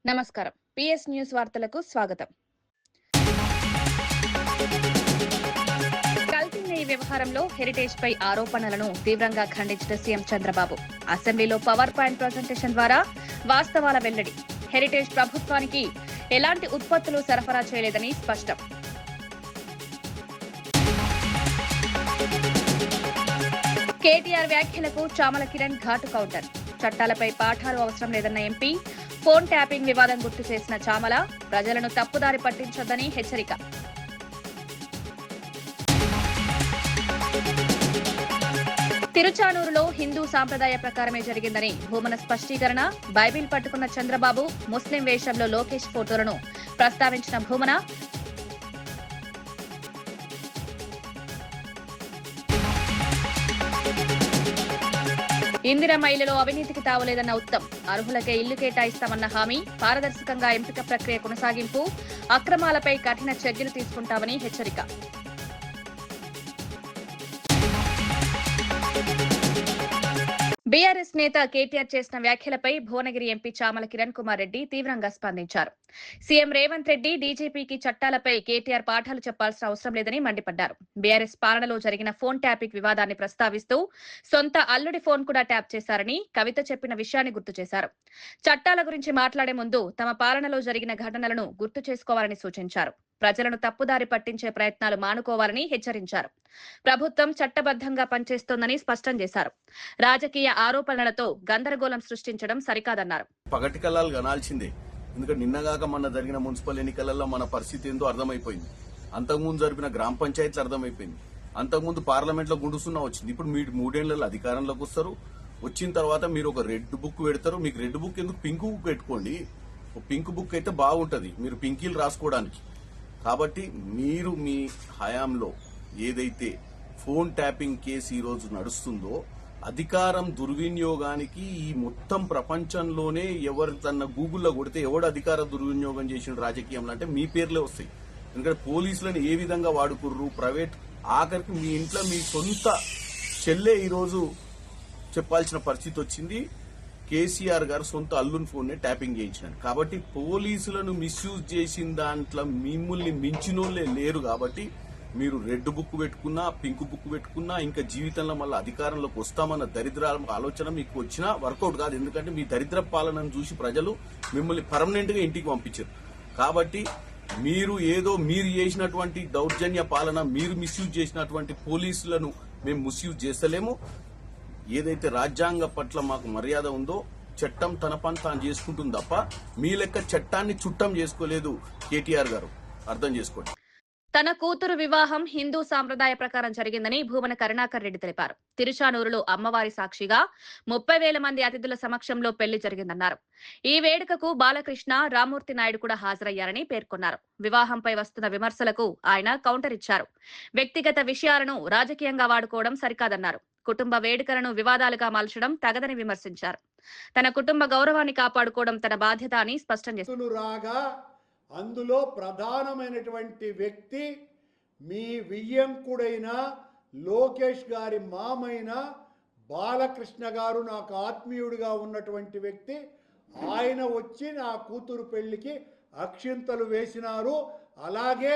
నమస్కారం. PS news వార్తలకు స్వాగతం. కల్తీ నెయ్యి వ్యవహారంలో హెరిటేజ్ పై ఆరోపణలను తీవ్రంగా ఖండించిన సీఎం చంద్రబాబు అసెంబ్లీలో పవర్ పాయింట్ ప్రజెంటేషన్ ద్వారా వాస్తవాల వెల్లడి. హెరిటేజ్ ప్రభుత్వానికి ఎలాంటి ఉత్పత్తులు సరఫరా చేయలేదని స్పష్టం. కేటీఆర్ వ్యాఖ్యలకు చామల కిరణ్ ఘాటు కౌంటర్. చట్టాలపై పాఠాలు అవసరం లేదన్న ఎంపీ, ఫోన్ ట్యాపింగ్ వివాదం గుర్తు చేసిన చామల ప్రజలను తప్పుదారి పట్టించొద్దని హెచ్చరిక. తిరుచానూరులో హిందూ సాంప్రదాయ ప్రకారమే జరిగిందని భూమన స్పష్టీకరణ. బైబిల్ పట్టుకున్న చంద్రబాబు, ముస్లిం వేషంలో లోకేష్ ఫోటోలను ప్రస్తావించిన భూమన. ఇందిరమ్మ ఇళ్లలో అవినీతికి తావులేదన్న ఉత్తమ్, అర్హులకే ఇల్లు కేటాయిస్తామన్న హామీ. పారదర్శకంగా ఎంపిక ప్రక్రియ కొనసాగింపు. అక్రమాలపై కఠిన చర్యలు తీసుకుంటామని హెచ్చరిక. బీఆర్ఎస్ నేత కేటీఆర్ చేసిన వ్యాఖ్యలపై భువనగిరి ఎంపీ చామల కిరణ్ కుమార్ రెడ్డి తీవ్రంగా స్పందించారు. సీఎం రేవంత్ రెడ్డి డీజీపీకి చట్టాలపై కేటీఆర్ పాఠాలు చెప్పాల్సిన అవసరం లేదని మండిపడ్డారు. బీఆర్ఎస్ పాలనలో జరిగిన ఫోన్ ట్యాపింగ్ వివాదాన్ని ప్రస్తావిస్తూ సొంత అల్లుడి ఫోన్ కూడా ట్యాప్ చేశారని కవిత చెప్పిన విషయాన్ని గుర్తు చేశారు. చట్టాల గురించి మాట్లాడే ముందు తమ పాలనలో జరిగిన ఘటనలను గుర్తు చేసుకోవాలని సూచించారు. ప్రజలను తప్పుదారి పట్టించే ప్రయత్నాలు మానుకోవాలని హెచ్చరించారు. ప్రభుత్వం చట్టబద్దంగా పనిచేస్తోందని స్పష్టం చేశారు. రాజకీయ ఆరోపణలతో గందరగోళం సృష్టించడం సరికాదన్నారు. పగటి కళ్ళాలు కనాల్సిందే. ఎందుకంటే నిన్నగాక మొన్న జరిగిన మున్సిపల్ ఎన్నికలలో మన పరిస్థితి ఏందో అర్థమైపోయింది. అంతకుముందు జరిపిన గ్రామ పంచాయతీలు అర్థమైపోయింది. అంతకుముందు పార్లమెంట్ లో గుండుసున్నా వచ్చింది. ఇప్పుడు మీరు 3 ఏళ్లలో అధికారంలోకి వస్తారు. వచ్చిన తర్వాత మీరు ఒక రెడ్ బుక్ పెడతారు. మీకు రెడ్ బుక్ ఎందుకు, పింక్ బుక్ పెట్టుకోండి. పింక్ బుక్ అయితే బాగుంటది, మీరు పింకీలు రాసుకోవడానికి. కాబట్టి మీరు మీ హయాంలో ఏదైతే ఫోన్ ట్యాపింగ్ కేసు ఈ రోజు నడుస్తుందో, అధికారం దుర్వినియోగానికి ఈ మొత్తం ప్రపంచంలోనే ఎవరు తన గూగుల్లో కొడితే ఎవడు అధికార దుర్వినియోగం చేసిన రాజకీయంలో అంటే మీ పేర్లే వస్తాయి. ఎందుకంటే పోలీసులను ఏ విధంగా వాడుకుర్రు, ప్రైవేట్, ఆఖరికి మీ ఇంట్లో మీ సొంత చెల్లె ఈరోజు చెప్పాల్సిన పరిస్థితి వచ్చింది. కేసీఆర్ గారు సొంత అల్లుని ఫోన్ ని ట్యాపింగ్ చేయించినారు. కాబట్టి పోలీసులను మిస్యూజ్ చేసిన దాంట్లో మిమ్మల్ని మించినోళ్లే లేరు. కాబట్టి మీరు రెడ్ బుక్ పెట్టుకున్నా, పింక్ బుక్ పెట్టుకున్నా, ఇంకా జీవితంలో మళ్ళీ అధికారంలోకి వస్తామన్న దరిద్ర ఆలోచన మీకు వచ్చినా వర్కౌట్ కాదు. ఎందుకంటే మీ దరిద్ర పాలనను చూసి ప్రజలు మిమ్మల్ని పర్మనెంట్ గా ఇంటికి పంపించారు. కాబట్టి మీరు చేసినటువంటి దౌర్జన్య పాలన, మీరు మిస్యూజ్ చేసినటువంటి పోలీసులను మేము మిస్యూజ్ చేస్తలేము. ఏదైతే రాజ్యాంగ పట్ల మాకు మర్యాద ఉందో చట్టం తన పని తాను చేసుకుంటుంది తప్ప మీ లెక్క చట్టాన్ని చుట్టం చేసుకోలేదు కేటీఆర్ గారు. అర్థం చేసుకోండి. తన కూతురు వివాహం హిందూ సాంప్రదాయ ప్రకారం జరిగిందని భూమన కరుణాకర్ రెడ్డి తెలిపారు. తిరుచానూరులో అమ్మవారి సాక్షిగా 30,000 మంది అతిథుల సమక్షంలో పెళ్లి జరిగిందన్నారు. ఈ వేడుకకు బాలకృష్ణ, రామ్మూర్తి నాయుడు కూడా హాజరయ్యారని పేర్కొన్నారు. వివాహంపై వస్తున్న విమర్శలకు ఆయన కౌంటర్ ఇచ్చారు. వ్యక్తిగత విషయాలను రాజకీయంగా వాడుకోవడం సరికాదన్నారు. కుటుంబ వేడుకలను వివాదాలుగా మలచడం తగదని విమర్శించారు. తన కుటుంబ గౌరవాన్ని కాపాడుకోవడం తన బాధ్యత అని స్పష్టం చేశారు. అందులో ప్రధానమైనటువంటి వ్యక్తి మీ వియ్యంకుడైన లోకేష్ గారి మామైన బాలకృష్ణ గారు, నాకు ఆత్మీయుడిగా ఉన్నటువంటి వ్యక్తి. ఆయన వచ్చి నా కూతురు పెళ్లికి అక్షింతలు వేసినారు. అలాగే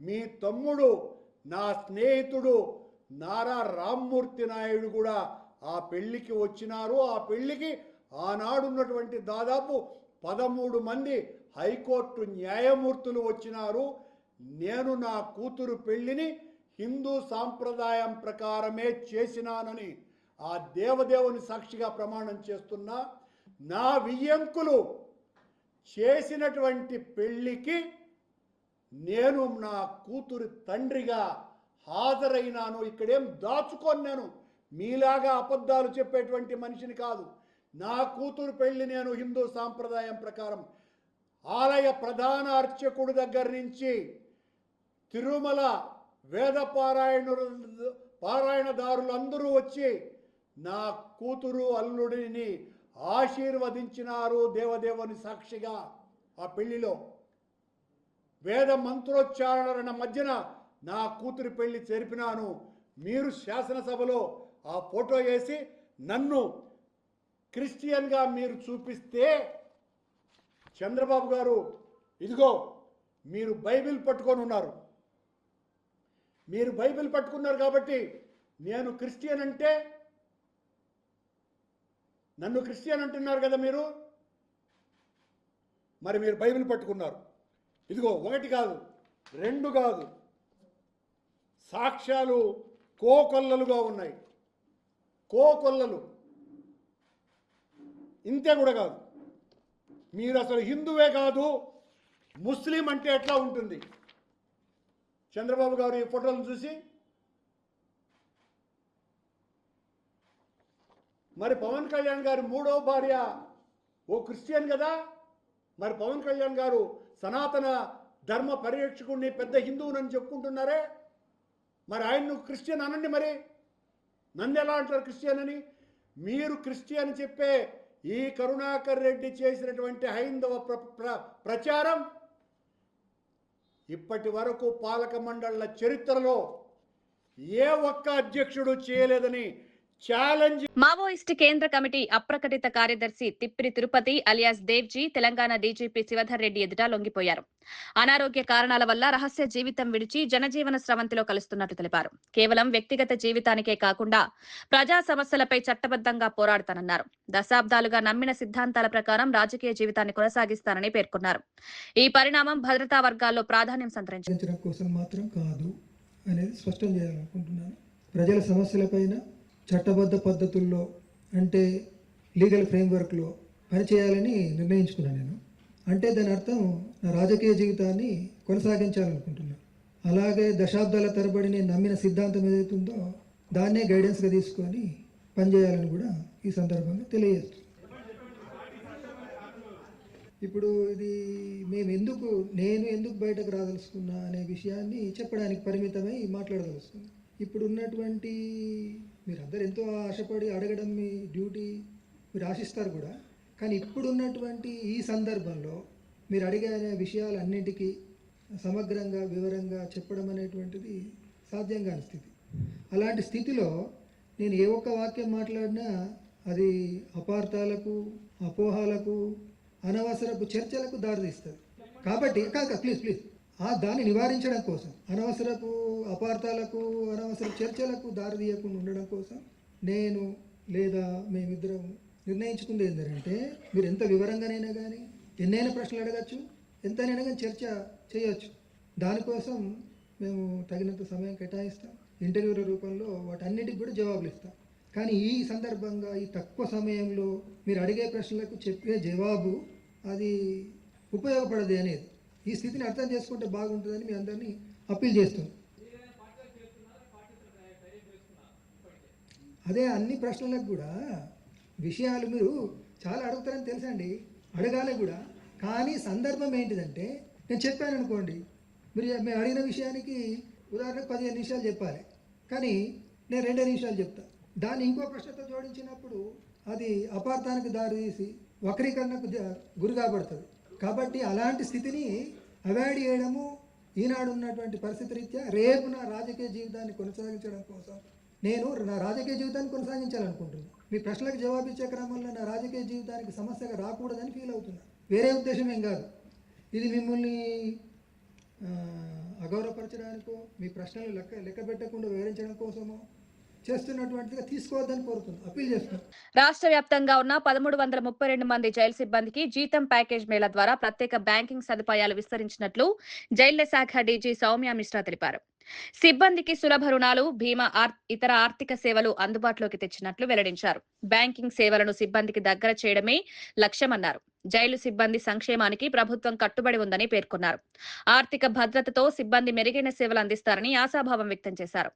మీ తమ్ముడు, నా స్నేహితుడు నారా రామ్మూర్తి నాయుడు కూడా ఆ పెళ్లికి వచ్చినారు. ఆ పెళ్లికి ఆనాడున్నటువంటి దాదాపు 13 మంది హైకోర్టు న్యాయమూర్తులు వచ్చినారు. నేను నా కూతురు పెళ్లిని హిందూ సాంప్రదాయం ప్రకారమే చేసినానని ఆ దేవదేవుని సాక్షిగా ప్రమాణం చేస్తున్నా. నా వియ్యంకులు చేసినటువంటి పెళ్లికి నేను నా కూతురు తండ్రిగా హాజరైనాను. ఇక్కడేం దాచుకొని నేను మీలాగా అబద్ధాలు చెప్పేటువంటి మనిషిని కాదు. నా కూతురు పెళ్లి నేను హిందూ సాంప్రదాయం ప్రకారం ఆలయ ప్రధాన అర్చకుడి దగ్గర నుంచి తిరుమల వేద పారాయణదారులందరూ వచ్చి నా కూతురు అల్లుడిని ఆశీర్వదించినారు దేవదేవుని సాక్షిగా. ఆ పెళ్లిలో వేద మంత్రోచ్చారణ మధ్యన నా కూతురి పెళ్లి జరిపినాను. మీరు శాసనసభలో ఆ ఫోటో వేసి నన్ను క్రిస్టియన్గా మీరు చూపిస్తే చంద్రబాబు గారు ఇదిగో మీరు బైబిల్ పట్టుకొని ఉన్నారు, మీరు బైబిల్ పట్టుకున్నారు కాబట్టి నేను క్రిస్టియన్ అంటే, నన్ను క్రిస్టియన్ అంటున్నారు కదా మీరు, మరి మీరు బైబిల్ పట్టుకున్నారు. ఇదిగో ఒకటి కాదు, రెండు కాదు, సాక్ష్యాలు కోకొల్లలుగా ఉన్నాయి, కోకొల్లలు. ఇంతే కూడా కాదు, మీరు అసలు హిందువే కాదు ముస్లిం అంటే ఎట్లా ఉంటుంది? చంద్రబాబు గారు ఈ ఫోటోలను చూసి మరి పవన్ కళ్యాణ్ గారు మూడో భార్య ఓ క్రిస్టియన్ కదా, మరి పవన్ కళ్యాణ్ గారు సనాతన ధర్మ పరిరక్షకుడిని పెద్ద హిందువునని చెప్పుకుంటున్నారే, మరి ఆయన్ను క్రిస్టియన్ అనండి. మరి నన్ను ఎలా అంటారు క్రిస్టియన్ అని? మీరు క్రిస్టియన్ చెప్పే ఈ కరుణాకర్ రెడ్డి చేసినటువంటి హైందవ ప్రచారం ఇప్పటి వరకు పాలక మండళ్ల చరిత్రలో ఏ ఒక్క అధ్యక్షుడు చేయలేదని ఛాలెంజ్. మావోయిస్ట్ కేంద్ర కమిటీ అప్రకటిత కార్యదర్శి తిప్పిరి తిరుపతి అలియాస్ దేవ్జీ తెలంగాణ డీజీపీ శివధర్ రెడ్డి ఎదుట లొంగిపోయారు. అనారోగ్య కారణాల వల్ల రహస్య జీవితం విడిచి జనజీవన స్రవంతిలో కలుస్తున్నట్లు తెలిపారు. కేవలం వ్యక్తిగత జీవితానికే కాకుండా ప్రజా సమస్యలపై చట్టబద్దంగా పోరాడతానన్నారు. దశాబ్దాలుగా నమ్మిన సిద్ధాంతాల ప్రకారం రాజకీయ జీవితాన్ని కొనసాగిస్తానని పేర్కొన్నారు. ఈ పరిణామం భద్రతా వర్గాల్లో ప్రాధాన్యం సంతరించడం కోసం మాత్రం కాదు అనేది స్పష్టం చేయాలనుకుంటున్నాను. ప్రజల సమస్యలపైన చట్టబద్ధ పద్ధతుల్లో అంటే లీగల్ ఫ్రేమ్వర్క్లో పనిచేయాలని నిర్ణయించుకున్నాను నేను. అంటే దాని అర్థం నా రాజకీయ జీవితాన్ని కొనసాగించాలనుకుంటున్నాను. అలాగే దశాబ్దాల తరబడి నేను నమ్మిన సిద్ధాంతం ఏదైతుందో దాన్నే గైడెన్స్గా తీసుకొని పనిచేయాలని కూడా ఈ సందర్భంగా తెలియజేస్తున్నాను. ఇప్పుడు ఇది నేను ఎందుకు బయటకు రాదలుచుకున్నా అనే విషయాన్ని చెప్పడానికి పరిమితమై మాట్లాడదలుచుకున్నాను. ఇప్పుడు ఉన్నటువంటి మీరందరూ ఎంతో ఆశపడి అడగడం మీ డ్యూటీ, మీరు ఆశిస్తారు కూడా. కానీ ఇప్పుడున్నటువంటి ఈ సందర్భంలో మీరు అడిగే విషయాలన్నింటికీ సమగ్రంగా వివరంగా చెప్పడం అనేటువంటిది సాధ్యం కాని స్థితి. అలాంటి స్థితిలో నేను ఏ ఒక్క వాక్యం మాట్లాడినా అది అపార్థాలకు, అపోహాలకు, అనవసరపు చర్చలకు దారితీస్తుంది. కాబట్టి ప్లీజ్ దాన్ని నివారించడం కోసం, అనవసరపు అపార్థాలకు, అనవసర చర్చలకు దారితీయకుండా ఉండడం కోసం నేను లేదా మేమిద్దరం నిర్ణయించుకుంది ఏంటంటే, మీరు ఎంత వివరంగానైనా కానీ ఎన్నైనా ప్రశ్నలు అడగచ్చు, ఎంతైనా కానీ చర్చ చేయవచ్చు. దానికోసం మేము తగినంత సమయం కేటాయిస్తాం. ఇంటర్వ్యూల రూపంలో వాటన్నిటికి కూడా జవాబులు ఇస్తాం. కానీ ఈ సందర్భంగా ఈ తక్కువ సమయంలో మీరు అడిగే ప్రశ్నలకు చెప్పే జవాబు అది ఉపయోగపడదు అనేది ఈ స్థితిని అర్థం చేసుకుంటే బాగుంటుందని మీ అందరినీ అప్పీల్ చేస్తున్నాం. అదే అన్ని ప్రశ్నలకు కూడా విషయాలు మీరు చాలా అడుగుతారని తెలుసండి, అడగాలి కూడా. కానీ సందర్భం ఏంటిదంటే, నేను చెప్పాను అనుకోండి, మేము అడిగిన విషయానికి ఉదాహరణకు 15 నిమిషాలు చెప్పాలి, కానీ నేను 2 నిమిషాలు చెప్తాను. దాన్ని ఇంకో ప్రశ్నతో జోడించినప్పుడు అది అపార్థానికి దారితీసి వక్రీకరణకు గురి కాబడుతుంది. కాబట్టి అలాంటి స్థితిని అవాయిడ్ చేయడము ఈనాడు ఉన్నటువంటి పరిస్థితి రీత్యా రేపు నా రాజకీయ జీవితాన్ని కొనసాగించడం కోసం నేను నా రాజకీయ జీవితాన్ని కొనసాగించాలనుకుంటున్నాను. మీ ప్రశ్నలకు జవాబిచ్చే క్రమంలో నా రాజకీయ జీవితానికి సమస్యగా రాకూడదని ఫీల్ అవుతున్నా. వేరే ఉద్దేశం ఏం కాదు. ఇది మిమ్మల్ని అగౌరవపరచడానికో, మీ ప్రశ్నలు లెక్క పెట్టకుండా వివరించడం కోసమో చేస్తున్నటువంటిగా తీసుకోవద్దని కోరుతున్నాను, అప్పీల్ చేస్తున్నాను. రాష్ట్ర వ్యాప్తంగా ఉన్న 1332 మంది జైలు సిబ్బందికి జీతం ప్యాకేజ్ మేళ ద్వారా ప్రత్యేక బ్యాంకింగ్ సదుపాయాలు విస్తరించినట్లు జైళ్ల శాఖ డీజీ సౌమ్య మిశ్రా తెలిపారు. సిబ్బందికి సులభ రుణాలు, బీమా, ఇతర ఆర్థిక సేవలు అందుబాటులోకి తెచ్చినట్లు వెల్లడించారు. బ్యాంకింగ్ సేవలను సిబ్బందికి దగ్గర చేయడమే లక్ష్యమన్నారు. జైలు సిబ్బంది సంక్షేమానికి ప్రభుత్వం కట్టుబడి ఉందని పేర్కొన్నారు. ఆర్థిక భద్రతతో సిబ్బంది మెరుగైన సేవలు అందిస్తారని ఆశాభావం వ్యక్తం చేశారు.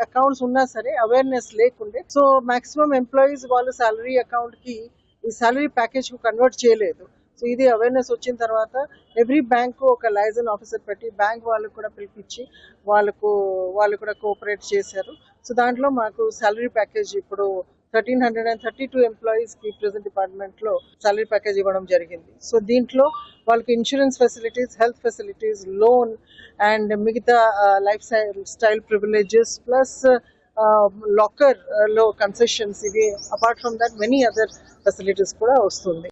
అకౌంట్స్ ఉన్నా సరే అవేర్నెస్ లేకుండే, సో మాక్సిమం ఎంప్లాయీస్ వాళ్ళు సాలరీ అకౌంట్ కి ఈ సాలరీ ప్యాకేజ్ కు కన్వర్ట్ చేయలేదు. సో ఇది అవేర్నెస్ వచ్చిన తర్వాత ఎవ్రీ బ్యాంకు ఒక లైజన్ ఆఫీసర్ పెట్టి బ్యాంక్ వాళ్ళకు కూడా పిలిపించి వాళ్ళు కూడా కోఆపరేట్ చేశారు. సో దాంట్లో మాకు సాలరీ ప్యాకేజ్ ఇప్పుడు 1332 ఎంప్లాయీస్ కి ప్రెజెంట్ డిపార్ట్మెంట్ లో సాలరీ ప్యాకేజ్ ఇవ్వడం జరిగింది. సో దీంట్లో వాళ్ళకి insurance facilities, health facilities, loan and మిగతా life style privileges plus locker లో కన్సెషన్స్, ఇవి apart from that many other facilities కూడా వస్తుంది.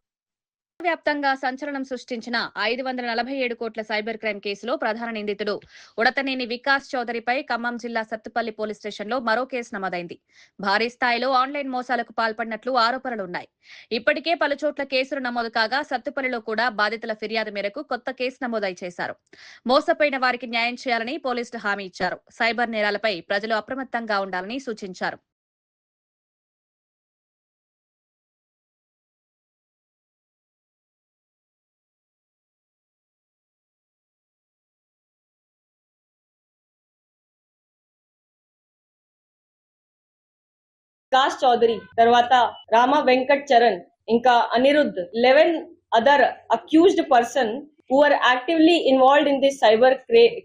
వ్యాప్తంగా సంచలనం సృష్టించిన 547 కోట్ల సైబర్ క్రైమ్ కేసులో ప్రధాన నిందితుడు ఉడతనేని వికాస్ చౌదరిపై ఖమ్మం జిల్లా సత్తుపల్లి పోలీస్ స్టేషన్లో మరో కేసు నమోదైంది. భారీ స్థాయిలో ఆన్లైన్ మోసాలకు పాల్పడినట్లు ఆరోపణలున్నాయి. ఇప్పటికే పలుచోట్ల కేసులు నమోదు కాగా సత్తుపల్లిలో కూడా బాధితుల ఫిర్యాదు మేరకు కొత్త కేసు నమోదై చేశారు. మోసపోయిన వారికి న్యాయం చేయాలని పోలీసులు హామీ ఇచ్చారు. సైబర్ నేరాలపై ప్రజలు అప్రమత్తంగా ఉండాలని సూచించారు. వికాస్ చౌదరి తర్వాత రామా వెంకట్ చరణ్ ఇంకా Anirudh 11 other accused person who are actively involved in this cyber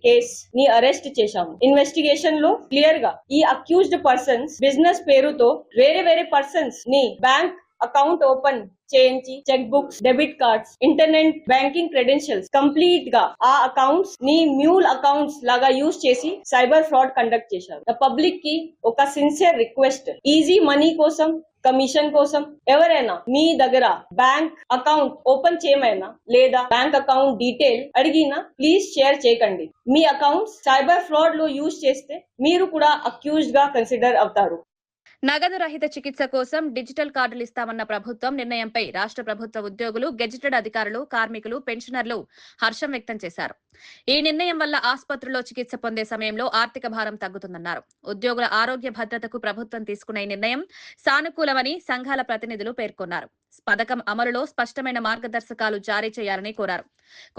case ని అరెస్ట్ చేశాము. ఇన్వెస్టిగేషన్ లో క్లియర్ గా ఈ అక్యూజ్డ్ పర్సన్స్ బిజినెస్ పేరుతో వేరే పర్సన్స్ ని బ్యాంక్ అకౌంట్ ఓపెన్ చేయించి check books, debit cards, internet banking credentials complete గా ఆ అకౌంట్స్ ని మ్యూల్ అకౌంట్స్ లాగా యూజ్ చేసి సైబర్ ఫ్రాడ్ కండక్ట్ చేశారు. పబ్లిక్ కి ఒక సిన్సియర్ రిక్వెస్ట్, ఈజీ మనీ కోసం, కమిషన్ కోసం ఎవరైనా మీ దగ్గర బ్యాంక్ అకౌంట్ ఓపెన్ చేయమైనా లేదా బ్యాంక్ అకౌంట్ డీటెయిల్ అడిగినా ప్లీజ్ షేర్ చేయకండి. మీ అకౌంట్స్ సైబర్ ఫ్రాడ్ లో యూజ్ చేస్తే మీరు కూడా అక్యూజ్డ్ గా కన్సిడర్ అవుతారు. నగదు రహిత చికిత్స కోసం డిజిటల్ కార్డులు ఇస్తామన్న ప్రభుత్వం నిర్ణయంపై రాష్ట్ర ప్రభుత్వ ఉద్యోగులు, గెజిటెడ్ అధికారులు, కార్మికులు, పెన్షనర్లు హర్షం వ్యక్తం చేశారు. ఈ నిర్ణయం వల్ల ఆసుపత్రుల్లో చికిత్స పొందే సమయంలో ఆర్థిక భారం తగ్గుతుందన్నారు. ఉద్యోగుల ఆరోగ్య భద్రతకు ప్రభుత్వం తీసుకున్న ఈ నిర్ణయం సానుకూలమని సంఘాల ప్రతినిధులు పేర్కొన్నారు. పథకం అమలులో స్పష్టమైన మార్గదర్శకాలు జారీ చేయాలని కోరారు.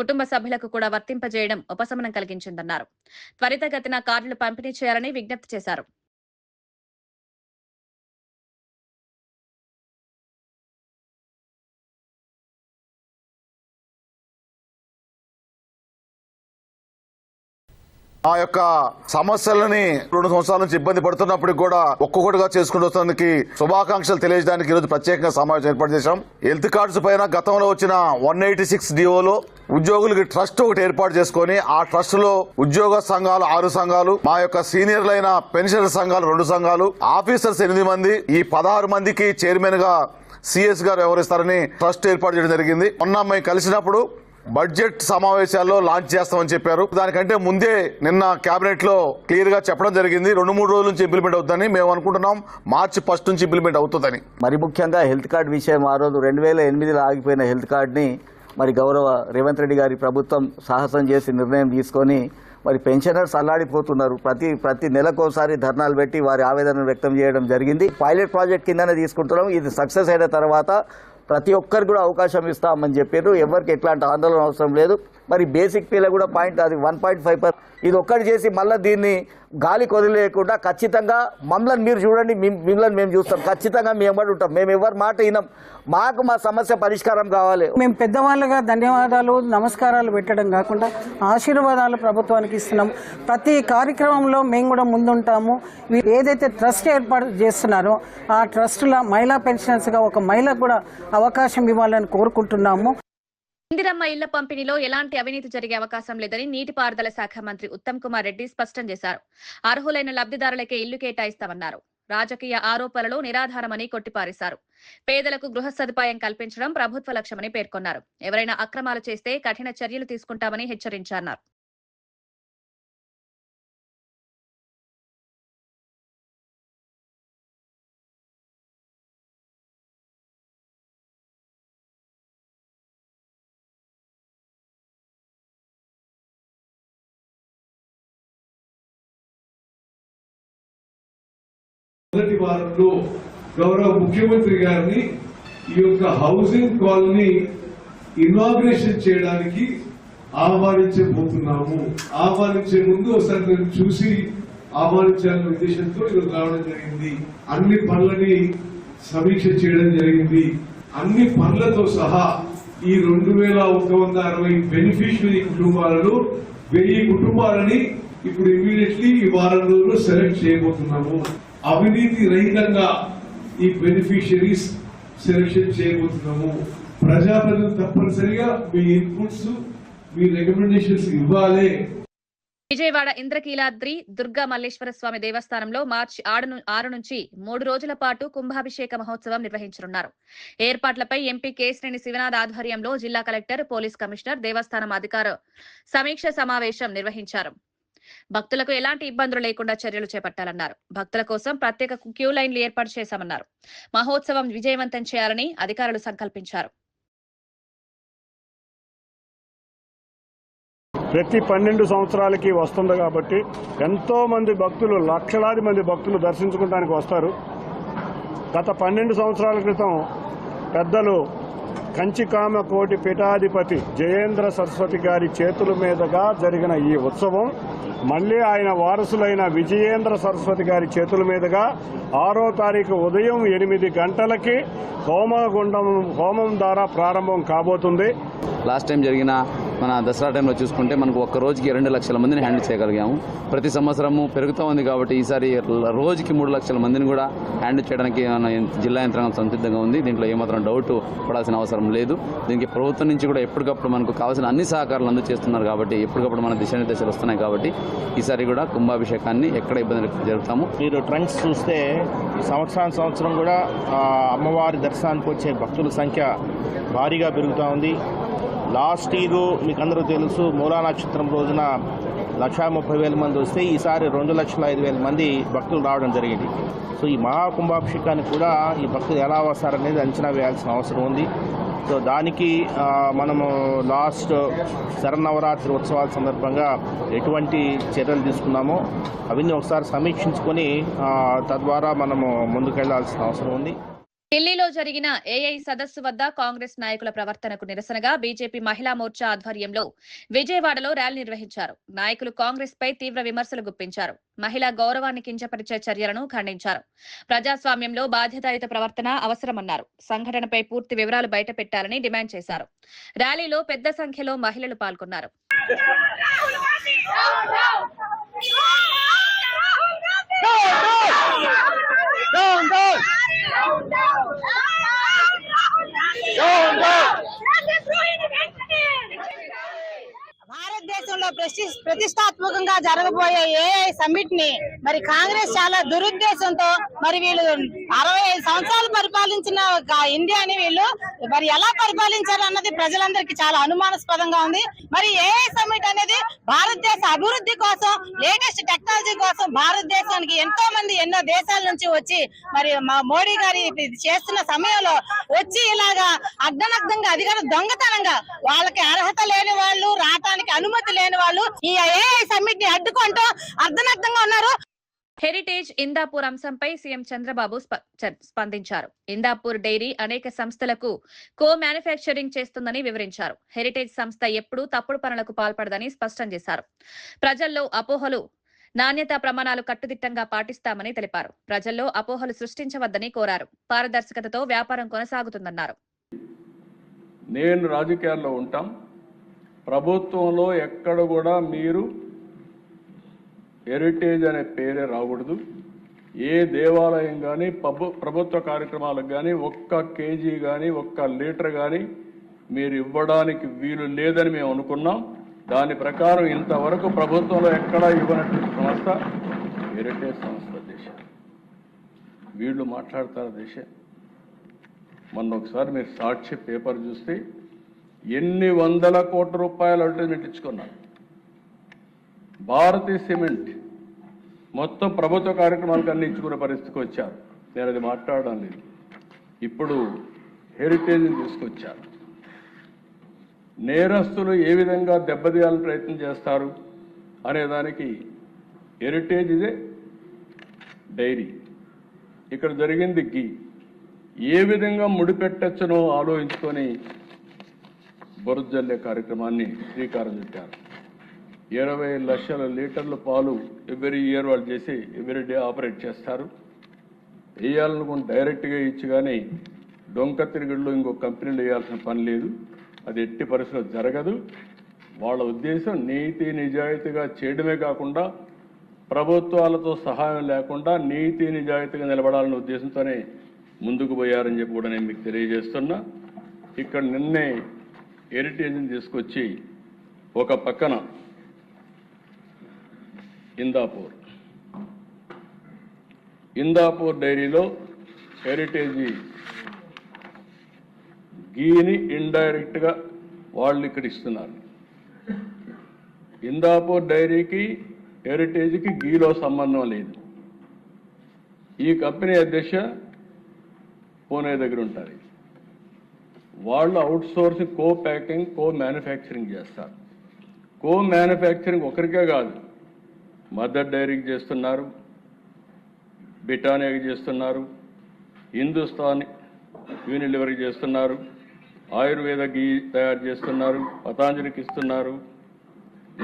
కుటుంబ సభ్యులకు కూడా వర్తింపజేయడం ఉపశమనం కలిగించిందన్నారు. త్వరితగతిన కార్డులు పంపిణీ చేయాలని విజ్ఞప్తి చేశారు. ఆ యొక్క సమస్యలని 2 సంవత్సరాల నుంచి ఇబ్బంది పడుతున్నప్పుడు కూడా ఒక్కొక్కటిగా చేసుకుంటూ వస్తున్నందుకు శుభాకాంక్షలు తెలియజేయడానికి ఈరోజు ప్రత్యేకంగా సమావేశం ఏర్పాటు చేశాం. హెల్త్ కార్డ్స్ పైన గతంలో వచ్చిన 186 డిఓలో ఉద్యోగులకి ట్రస్ట్ ఒకటి ఏర్పాటు చేసుకుని ఆ ట్రస్ట్ లో ఉద్యోగ సంఘాలు 6 సంఘాలు, మా యొక్క సీనియర్లైన పెన్షనర్ సంఘాలు 2 సంఘాలు, ఆఫీసర్స్ 8 మంది, ఈ 16 మందికి చైర్మన్ గా సిఎస్ గారు వ్యవహరిస్తారని ట్రస్ట్ ఏర్పాటు చేయడం జరిగింది. మొన్న మేము కలిసినప్పుడు బడ్జెట్ సమావేశాల్లో లాంచ్ చేస్తామని చెప్పారు. దానికంటే ముందే నిన్న కేబినెట్ లో క్లియర్ గా చెప్పడం జరిగింది. 2-3 రోజుల నుంచి ఇంప్లిమెంట్ అవుతుందని మేము అనుకుంటున్నాం. మార్చి 1 నుంచి ఇంప్లిమెంట్ అవుతుందని. మరి ముఖ్యంగా హెల్త్ కార్డ్ విషయం ఆ రోజు 2008లో ఆగిపోయిన హెల్త్ కార్డ్ని మరి గౌరవ రేవంత్ రెడ్డి గారి ప్రభుత్వం సాహసం చేసి నిర్ణయం తీసుకొని మరి పెన్షనర్స్ అల్లాడిపోతున్నారు. ప్రతి నెలకోసారి ధర్నాలు పెట్టి వారి ఆవేదనను వ్యక్తం చేయడం జరిగింది. పైలట్ ప్రాజెక్ట్ కిందనే తీసుకుంటున్నాం. ఇది సక్సెస్ అయిన తర్వాత ప్రతి ఒక్కరికి కూడా అవకాశం ఇస్తామని చెప్పారు. ఎవరికి ఎట్లాంటి ఆందోళన అవసరం లేదు. మరి బేసిక్ పీలో కూడా పాయింట్ అది 1.5%. ఇది ఒక్కటి చేసి మళ్ళీ దీన్ని గాలి కొదిలేయకుండా ఖచ్చితంగా మమ్మల్ని మీరు చూడండి, మిమ్మల్ని మేము చూస్తాం, ఖచ్చితంగా మేము ఎంబడి ఉంటాం. మేము ఎవరి మాట వినం. మాకు మా సమస్య పరిష్కారం కావాలి. మేము పెద్దవాళ్ళుగా ధన్యవాదాలు, నమస్కారాలు పెట్టడం కాకుండా ఆశీర్వాదాలు ప్రభుత్వానికి ఇస్తున్నాం. ప్రతి కార్యక్రమంలో మేము కూడా ముందుంటాము. ఏదైతే ట్రస్ట్ ఏర్పాటు చేస్తున్నారో ఆ ట్రస్టుల మహిళా పెన్షనర్స్గా ఒక మహిళకు కూడా అవకాశం ఇవ్వాలని కోరుకుంటున్నాము. ఇందిరమ్మ ఇళ్ల పంపిణీలో ఎలాంటి అవినీతి జరిగే అవకాశం లేదని నీటిపారుదల శాఖ మంత్రి ఉత్తమ్ కుమార్ రెడ్డి స్పష్టం చేశారు. అర్హులైన లబ్ధిదారులకే ఇల్లు కేటాయిస్తామన్నారు. రాజకీయ ఆరోపణలు నిరాధారమని కొట్టిపారేశారు. పేదలకు గృహ సదుపాయం కల్పించడం ప్రభుత్వ లక్ష్యమని పేర్కొన్నారు. ఎవరైనా అక్రమాలు చేస్తే కఠిన చర్యలు తీసుకుంటామని హెచ్చరించారు. మొదటి వారంలో గౌరవ ముఖ్యమంత్రి గారిని ఈ యొక్క హౌసింగ్ కాలనీ ఇనాగ్రేషన్ చేయడానికి ఆహ్వానించబోతున్నాము. ఆహ్వానించే ముందు ఒకసారి నేను చూసి ఆహ్వానించాలనే ఉద్దేశంతో ఈరోజు రావడం జరిగింది. అన్ని పనులని సమీక్ష చేయడం జరిగింది. అన్ని పనులతో సహా ఈ 2160 బెనిఫిషియరీ కుటుంబాలను 1000 కుటుంబాలని ఇప్పుడు ఇమీడియట్లీ ఈ వారం రోజుల్లో సెలెక్ట్ చేయబోతున్నాము. అవినీతి రహితంగా ఈ బెనిఫిషియరీస్ సెలెక్షన్ చేయబోతున్నాము. ప్రజాప్రతినిధులు తప్పనిసరిగా మీ ఇన్పుట్స్, మీ రికమెండేషన్స్ ఇవ్వాలి. విజయవాడ ఇంద్రకీలాద్రి దుర్గా మల్లేశ్వర స్వామి దేవస్థానంలో మార్చి 6 నుంచి 3 రోజుల పాటు కుంభాభిషేక మహోత్సవం నిర్వహించనున్నారు. ఏర్పాట్లపై ఎంపీ కేశినేని శివనాథ్ ఆధ్వర్యంలో జిల్లా కలెక్టర్, పోలీస్ కమిషనర్, దేవస్థానం అధికారులు సమీక్ష సమావేశం నిర్వహించారు. భక్తులకు ఎలాంటి ఇబ్బందులు లేకుండా చర్యలు చేపట్టాలన్నారు. భక్తుల కోసం ప్రత్యేక క్యూ లైన్లు ఏర్పాటు చేశామన్నారు. మహోత్సవం విజయవంతం చేయాలని అధికారులు సంకల్పించారు. ప్రతి 12 సంవత్సరాలకి వస్తుంది కాబట్టి ఎంతో మంది భక్తులు, లక్షలాది మంది భక్తులు దర్శించుకోవడానికి వస్తారు. గత 12 సంవత్సరాల క్రితం పెద్దలు కంచికామ కోటి పీఠాధిపతి జయేంద్ర సరస్వతి గారి చేతుల మీదుగా జరిగిన ఈ ఉత్సవం మళ్లీ ఆయన వారసులైన విజయేంద్ర సరస్వతి గారి చేతుల మీదుగా 6వ తారీఖు ఉదయం 8 గంటలకి హోమం ద్వారా ప్రారంభం కాబోతుంది. లాస్ట్ టైం జరిగిన మన దసరా టైంలో చూసుకుంటే మనకు ఒక్క రోజుకి 2 లక్షల మందిని హ్యాండిల్ చేయగలిగాము. ప్రతి సంవత్సరము పెరుగుతూ ఉంది కాబట్టి ఈసారి రోజుకి 3 లక్షల మందిని కూడా హ్యాండిల్ చేయడానికి జిల్లా యంత్రాంగం సంసిద్ధంగా ఉంది. దీంట్లో ఏమాత్రం డౌట్ పడాల్సిన అవసరం లేదు. దీనికి ప్రభుత్వం నుంచి కూడా ఎప్పటికప్పుడు మనకు కావాల్సిన అన్ని సహకారాలు అందజేస్తున్నారు కాబట్టి ఎప్పటికప్పుడు మన దిశానిర్దేశాలు వస్తున్నాయి కాబట్టి ఈసారి కూడా కుంభాభిషేకాన్ని ఎక్కడ ఇబ్బంది జరుగుతాము. మీరు ట్రెండ్స్ చూస్తే సంవత్సరం కూడా అమ్మవారి దర్శనానికి వచ్చే భక్తుల సంఖ్య భారీగా పెరుగుతూ ఉంది. లాస్ట్ ఇయర్ మీకు అందరూ తెలుసు, మూలా నక్షత్రం రోజున 1,30,000 మంది వస్తే ఈసారి 2,05,000 మంది భక్తులు రావడం జరిగింది. సో ఈ మహాకుంభాభిషేకానికి కూడా ఈ భక్తులు ఎలా వస్తారనేది అంచనా వేయాల్సిన అవసరం ఉంది. సో దానికి మనము లాస్ట్ శరన్నవరాత్రి ఉత్సవాల సందర్భంగా ఎటువంటి చర్యలు తీసుకున్నామో అవన్నీ ఒకసారి సమీక్షించుకొని తద్వారా మనము ముందుకెళ్లాల్సిన అవసరం ఉంది. ఢిల్లీలో జరిగిన ఏఐ సదస్సు వద్ద కాంగ్రెస్ నాయకుల ప్రవర్తనకు నిరసనగా బీజేపీ మహిళా మోర్చా ఆధ్వర్యంలో విజయవాడలో ర్యాలీ నిర్వహించారు. నాయకులు కాంగ్రెస్ పై తీవ్ర విమర్శలు గుప్పించారు. మహిళా గౌరవాన్ని కించపరిచే చర్యలను ఖండించారు. ప్రజాస్వామ్యంలో బాధ్యతాయుత ప్రవర్తన అవసరమన్నారు. సంఘటనపై పూర్తి వివరాలు బయటపెట్టాలని డిమాండ్ చేశారు. ర్యాలీలో పెద్ద సంఖ్యలో మహిళలు పాల్గొన్నారు. భారతదేశంలో ప్రతిష్టాత్మకంగా జరగబోయే ఏఐ సమ్మిట్ ని మరి కాంగ్రెస్ చాలా దురుద్దేశంతో మరి వీళ్ళు 65 సంవత్సరాలు పరిపాలించిన ఇండియాని వీళ్ళు మరి ఎలా పరిపాలించారు అన్నది ప్రజలందరికీ చాలా అనుమానాస్పదంగా ఉంది. మరి ఏఐ సమ్మిట్ అనేది భారతదేశ అభివృద్ధి కోసం, లేటెస్ట్ టెక్నాలజీ కోసం భారతదేశానికి ఎంతో మంది ఎన్నో దేశాల నుంచి వచ్చి మరి మా మోడీ గారి చేస్తున్న సమయంలో వచ్చి ఇలాగా అర్ధనగ్ధంగా అధికార దొంగతనంగా వాళ్ళకి అర్హత లేని వాళ్ళు, రావటానికి అనుమతి లేని వాళ్ళు ఈ ఏఐ సమ్మిట్ ని అడ్డుకుంటూ అర్ధనగ్ధంగా ఉన్నారు. హెరిటేజ్ ఇందాపూర్ అంశంపై సీఎం చంద్రబాబు స్పందించారు. ఇందాపూర్ డైరీ అనేక సంస్థలకు కో మ్యానుఫ్యాక్చరింగ్ చేస్తుందని వివరించారు. హెరిటేజ్ సంస్థ ఎప్పుడూ తప్పుడు పనులకు పాల్పడదని స్పష్టం చేశారు. ప్రజల్లో అపోహలు, నాణ్యతా ప్రమాణాలు కట్టుదిట్టంగా పాటిస్తామని తెలిపారు. ప్రజల్లో అపోహలు సృష్టించవద్దని కోరారు. పారదర్శకతతో వ్యాపారం కొనసాగుతుందన్నారు. నేను రాజకీయాల్లో ఉంటాం, ప్రభుత్వంలో ఎక్కడ కూడా మీరు హెరిటేజ్ అనే పేరే రాకూడదు. ఏ దేవాలయం కానీ ప్రభుత్వ కార్యక్రమాలకు కానీ ఒక్క కేజీ కానీ ఒక్క లీటర్ కానీ మీరు ఇవ్వడానికి వీలు లేదని మేము అనుకున్నాం. దాని ప్రకారం ఇంతవరకు ప్రభుత్వంలో ఎక్కడా ఇవ్వనటువంటి సంస్థ హెరిటేజ్ సంస్థ. దేశం వీళ్ళు మాట్లాడతారు. దేశం మొన్న ఒకసారి మీరు సాక్షి పేపర్ చూస్తే ఎన్ని వందల కోట్ల రూపాయలు అడ్వర్టైజ్మెంట్ ఇచ్చుకున్నారు. భారతీయ సిమెంట్ మొత్తం ప్రభుత్వ కార్యక్రమాలకు అన్ని ఇచ్చుకునే పరిస్థితికి వచ్చారు. నేను అది మాట్లాడడం లేదు. ఇప్పుడు హెరిటేజ్ని తీసుకొచ్చారు. నేరస్తులు ఏ విధంగా దెబ్బతీయాలని ప్రయత్నం చేస్తారు అనేదానికి హెరిటేజ్ ఇదే డైరీ, ఇక్కడ జరిగింది గీ, ఏ విధంగా ముడిపెట్టచ్చునో ఆలోచించుకొని బొరుజల్లే కార్యక్రమాన్ని శ్రీకారం చుట్టారు. 20 లక్షల లీటర్ల పాలు ఎవ్రీ ఇయర్ వాళ్ళు చేసి ఎవ్రీ డే ఆపరేట్ చేస్తారు. వేయాలనుకుని డైరెక్ట్గా ఇచ్చి కానీ డొంక తిరుగుళ్ళు ఇంకో కంపెనీలు వేయాల్సిన పని లేదు. అది ఎట్టి పరిస్థితుల్లో జరగదు. వాళ్ళ ఉద్దేశం నీతి నిజాయితీగా చేయడమే కాకుండా ప్రభుత్వాలతో సహాయం లేకుండా నీతి నిజాయితీగా నిలబడాలనే ఉద్దేశంతోనే ముందుకు పోయారని చెప్పి కూడా నేను మీకు తెలియజేస్తున్నా. ఇక్కడ నిన్నే హెరిటేజ్ని తీసుకొచ్చి ఒక పక్కన ఇందాపూర్ డైరీలో హెరిటేజీ గీని ఇండైరెక్ట్గా వాళ్ళు ఇక్కడ ఇస్తున్నారు. ఇందాపూర్ డైరీకి హెరిటేజ్కి గీలో సంబంధం లేదు. ఈ కంపెనీ అధ్యక్ష పూణే దగ్గర ఉంటారు. వాళ్ళు అవుట్ సోర్సింగ్, కో ప్యాకింగ్, కో మ్యానుఫ్యాక్చరింగ్ చేస్తారు. కో మ్యానుఫ్యాక్చరింగ్ ఒకరికే కాదు, మదర్ డైరీకి చేస్తున్నారు, బిటానియాకి చేస్తున్నారు, హిందుస్థాన్ యూనిలివర్కి చేస్తున్నారు, ఆయుర్వేద గీ తయారు చేస్తున్నారు, పతాంజలికి ఇస్తున్నారు,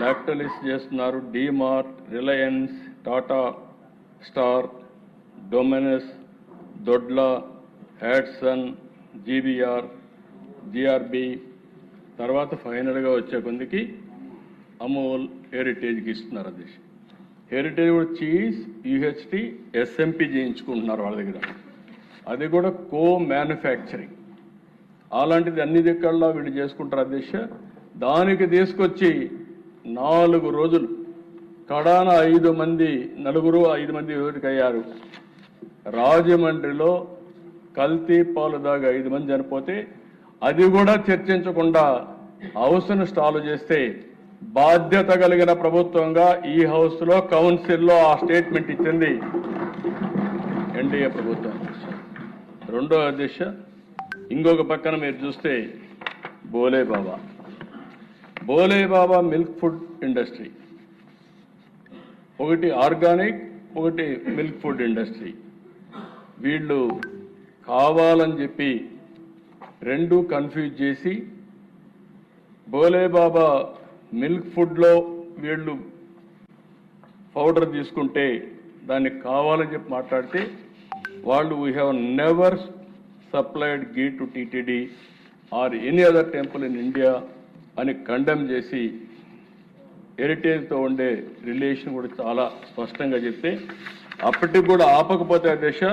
లాక్టలిస్ చేస్తున్నారు, డీమార్ట్, రిలయన్స్, టాటా స్టార్, డొమినస్, దొడ్లా, హ్యాట్సన్, జీబీఆర్, జిఆర్బి, తర్వాత ఫైనల్గా వచ్చే కొందికి అమూల్, హెరిటేజ్కి ఇస్తున్నారు. అది హెరిటేజ్ కూడా చీజ్, యూహెచ్టీ, ఎస్ఎంపి చేయించుకుంటున్నారు వాళ్ళ దగ్గర. అది కూడా కో మ్యానుఫ్యాక్చరింగ్. అలాంటిది అన్ని దిక్కల్లో వీళ్ళు చేసుకుంటారు అధ్యక్ష. దానికి తీసుకొచ్చి 4 రోజులు కడాన 5 మంది, 5 మంది ఎవరికయ్యారు. రాజమండ్రిలో కల్తీ పాలు దాగా 5 మంది చనిపోతే అది కూడా చర్చించకుండా హౌస్ను స్టాల్ చేస్తే బాధ్యత కలిగిన ప్రభుత్వంగా ఈ హౌస్లో, కౌన్సిల్లో ఆ స్టేట్మెంట్ ఇచ్చింది ఎన్డీఏ ప్రభుత్వం. రెండో అధ్యక్ష, ఇంకొక పక్కన మీరు చూస్తే బోలే బాబా మిల్క్ ఫుడ్ ఇండస్ట్రీ, ఒకటి ఆర్గానిక్, ఒకటి మిల్క్ ఫుడ్ ఇండస్ట్రీ. వీళ్ళు కావాలని చెప్పి రెండు కన్ఫ్యూజ్ చేసి బోలే బాబా మిల్క్ ఫుడ్లో వీళ్ళు పౌడర్ తీసుకుంటే దాన్ని కావాలని చెప్పి మాట్లాడితే వాళ్ళు we have never supplied ghee to TTD or any other temple in India అని కండెమ్ చేసి హెరిటేజ్తో ఉండే రిలేషన్ కూడా చాలా స్పష్టంగా చెప్తే అప్పటికి కూడా ఆపకపోతే దశ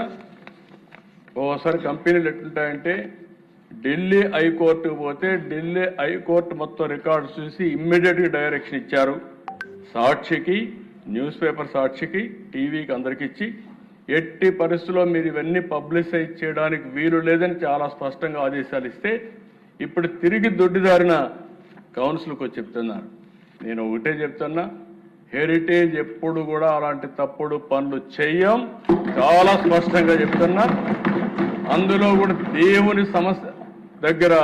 ఓసారి కంపెనీలు ఎట్లుంటాయంటే ఢిల్లీ హైకోర్టుకు పోతే ఢిల్లీ హైకోర్టు మొత్తం రికార్డు చూసి ఇమ్మీడియట్గా డైరెక్షన్ ఇచ్చారు. సాక్షికి, న్యూస్ పేపర్ సాక్షికి, టీవీకి అందరికి ఇచ్చి ఎట్టి పరిస్థితుల్లో మీరు ఇవన్నీ పబ్లిసైజ్ చేయడానికి వీలు లేదని చాలా స్పష్టంగా ఆదేశాలు ఇస్తే ఇప్పుడు తిరిగి దొడ్డిదారిన కౌన్సిల్కి వచ్చి చెప్తున్నారు. నేను ఒకటే చెప్తున్నా, హెరిటేజ్ ఎప్పుడు కూడా అలాంటి తప్పుడు పనులు చెయ్యం, చాలా స్పష్టంగా చెప్తున్నా. అందులో కూడా దేవుని సమస్య దగ్గర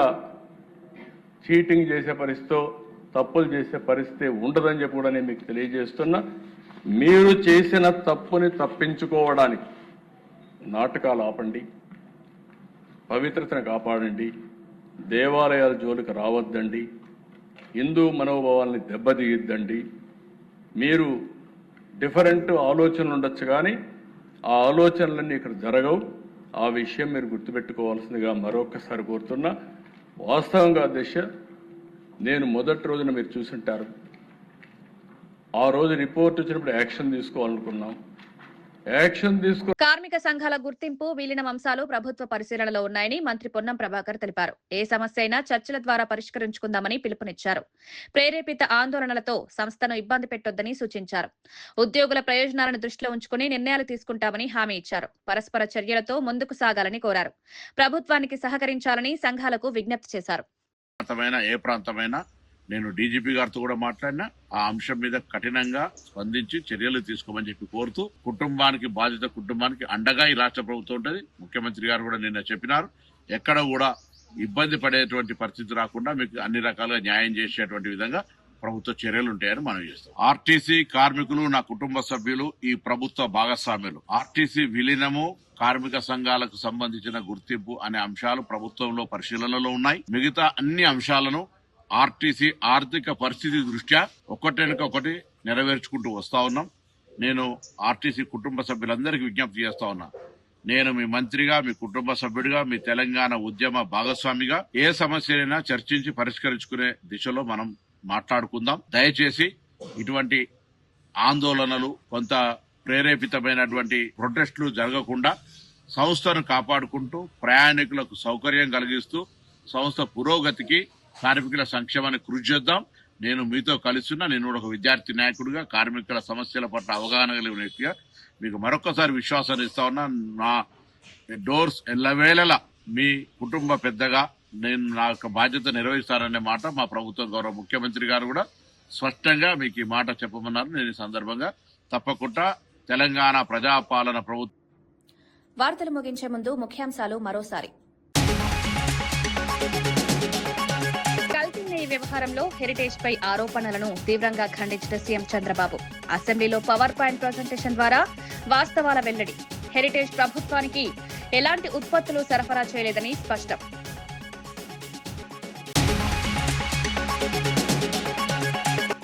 చీటింగ్ చేసే పరిస్థితి, తప్పులు చేసే పరిస్థితి ఉండదని చెప్పి కూడా నేను మీకు తెలియజేస్తున్నా. మీరు చేసిన తప్పుని తప్పించుకోవడానికి నాటకాలు ఆపండి, పవిత్రతను కాపాడండి, దేవాలయాల జోలికి రావద్దండి, హిందూ మనోభావాల్ని దెబ్బతీయద్దండి. మీరు డిఫరెంట్ ఆలోచనలు ఉండొచ్చు కానీ ఆ ఆలోచనలన్నీ ఇక్కడ జరగవు. ఆ విషయం మీరు గుర్తుపెట్టుకోవాల్సిందిగా మరొకసారి కోరుతున్నా. వాస్తవంగా దిశ నేను మొదటి రోజున మీరు చూసుంటారు, ఆ రోజు రిపోర్ట్ వచ్చినప్పుడు యాక్షన్ తీసుకోవాలనుకున్నాం. కార్మిక సంఘాల గుర్తింపు, విలీనం అంశాలు ప్రభుత్వ పరిశీలనలో ఉన్నాయని మంత్రి పొన్నం ప్రభాకర్ తెలిపారు. ఏ సమస్య అయినా చర్చల ద్వారా పరిష్కరించుకుందామని పిలుపునిచ్చారు. ప్రేరేపిత ఆందోళనలతో సంస్థను ఇబ్బంది పెట్టొద్దని సూచించారు. ఉద్యోగుల ప్రయోజనాలను దృష్టిలో ఉంచుకుని నిర్ణయాలు తీసుకుంటామని హామీ ఇచ్చారు. పరస్పర చర్యలతో ముందుకు సాగాలని కోరారు. ప్రభుత్వానికి సహకరించాలని సంఘాలకు విజ్ఞప్తి చేశారు. ఏ ప్రాంతమైనా నేను డీజీపీ గారితో కూడా మాట్లాడినా ఆ అంశం మీద కఠినంగా స్పందించి చర్యలు తీసుకోమని చెప్పి కోరుతూ, కుటుంబానికి అండగా ఈ రాష్ట్ర ప్రభుత్వం ఉంటుంది. ముఖ్యమంత్రి గారు కూడా నిన్న చెప్పినారు, ఎక్కడ కూడా ఇబ్బంది పడేటువంటి పరిస్థితి రాకుండా మీకు అన్ని రకాలుగా న్యాయం చేసేటువంటి విధంగా ప్రభుత్వ చర్యలు ఉంటాయని మనం చేస్తాం. ఆర్టీసీ కార్మికులు, నా కుటుంబ సభ్యులు ఈ ప్రభుత్వ భాగస్వామ్యులు. ఆర్టీసీ విలీనము, కార్మిక సంఘాలకు సంబంధించిన గుర్తింపు అనే అంశాలు ప్రభుత్వంలో పరిశీలనలో ఉన్నాయి. మిగతా అన్ని అంశాలను ఆర్టీసీ ఆర్థిక పరిస్థితి దృష్ట్యా ఒకటి నెరవేర్చుకుంటూ వస్తా ఉన్నాం. నేను ఆర్టీసీ కుటుంబ సభ్యులందరికీ విజ్ఞప్తి చేస్తా ఉన్నా, నేను మీ మంత్రిగా, మీ కుటుంబ సభ్యుడిగా, మీ తెలంగాణ ఉద్యమ భాగస్వామిగా ఏ సమస్యలైనా చర్చించి పరిష్కరించుకునే దిశలో మనం మాట్లాడుకుందాం. దయచేసి ఇటువంటి ఆందోళనలు, కొంత ప్రేరేపితమైనటువంటి ప్రొటెస్టులు జరగకుండా సంస్థను కాపాడుకుంటూ ప్రయాణికులకు సౌకర్యం కలిగిస్తూ సంస్థ పురోగతికి, కార్మికుల సంక్షేమానికి కృషి చేద్దాం. నేను మీతో కలిసిన్నా. నేను కూడా ఒక విద్యార్థి నాయకుడిగా, కార్మికుల సమస్యల పట్ల అవగాహన కలిగిన వ్యక్తిగా మీకు మరొకసారి విశ్వాసాన్ని ఇస్తా ఉన్నా. నా డోర్స్ ఎల్లవేళలా మీ కుటుంబ పెద్దగా నేను నా యొక్క బాధ్యత నిర్వహిస్తాననే మాట మా ప్రభుత్వం గౌరవ ముఖ్యమంత్రి గారు కూడా స్పష్టంగా మీకు ఈ మాట చెప్పమన్నారు. నేను ఈ సందర్భంగా తప్పకుండా తెలంగాణ ప్రజాపాలన ప్రభుత్వం. వార్తలు ముగించే ముందు ముఖ్యాంశాలు మరోసారి. కల్తీ నెయ్యి వ్యవహారంలో హెరిటేజ్ పై ఆరోపణలను తీవ్రంగా ఖండించిన సీఎం చంద్రబాబు. అసెంబ్లీలో పవర్ పాయింట్ ప్రజెంటేషన్ ద్వారా వాస్తవాల వెల్లడి. హెరిటేజ్ ప్రభుత్వానికి ఎలాంటి ఉత్పత్తులు సరఫరా చేయలేదని స్పష్టం.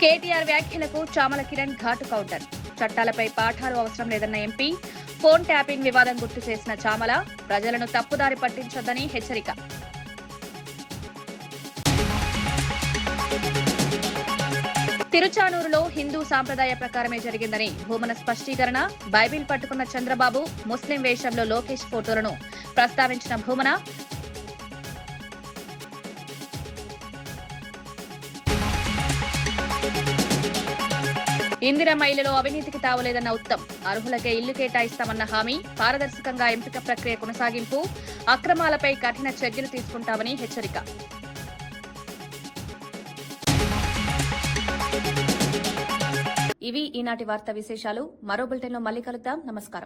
కేటీఆర్ వ్యాఖ్యలకు చామల కిరణ్ ఘాటు కౌంటర్. చట్టాలపై పాఠాలు అవసరం లేదన్న ఎంపీ. ఫోన్ ట్యాపింగ్ వివాదం గుర్తు చేసిన చామల, ప్రజలను తప్పుదారి పట్టించొద్దని హెచ్చరిక. తిరుచానూరులో హిందూ సాంప్రదాయ ప్రకారమే జరిగిందని భూమన స్పష్టీకరణ. బైబిల్ పట్టుకున్న చంద్రబాబు, ముస్లిం వేషంలో లోకేష్ ఫోటోలను ప్రస్తావించిన భూమన. ఇందిరమ్మ ఇళ్లలో అవినీతికి తావులేదన్న ఉత్తమ్. అర్హులకే ఇల్లు కేటాయిస్తామన్న హామీ. పారదర్శకంగా ఎంపిక ప్రక్రియ కొనసాగింపు. అక్రమాలపై కఠిన చర్యలు తీసుకుంటామని హెచ్చరిక. ఇవి ఈనాటి వార్తా విశేషాలు. మరో బులెటిన్లో మళ్ళీ కలుద్దాం. నమస్కారం.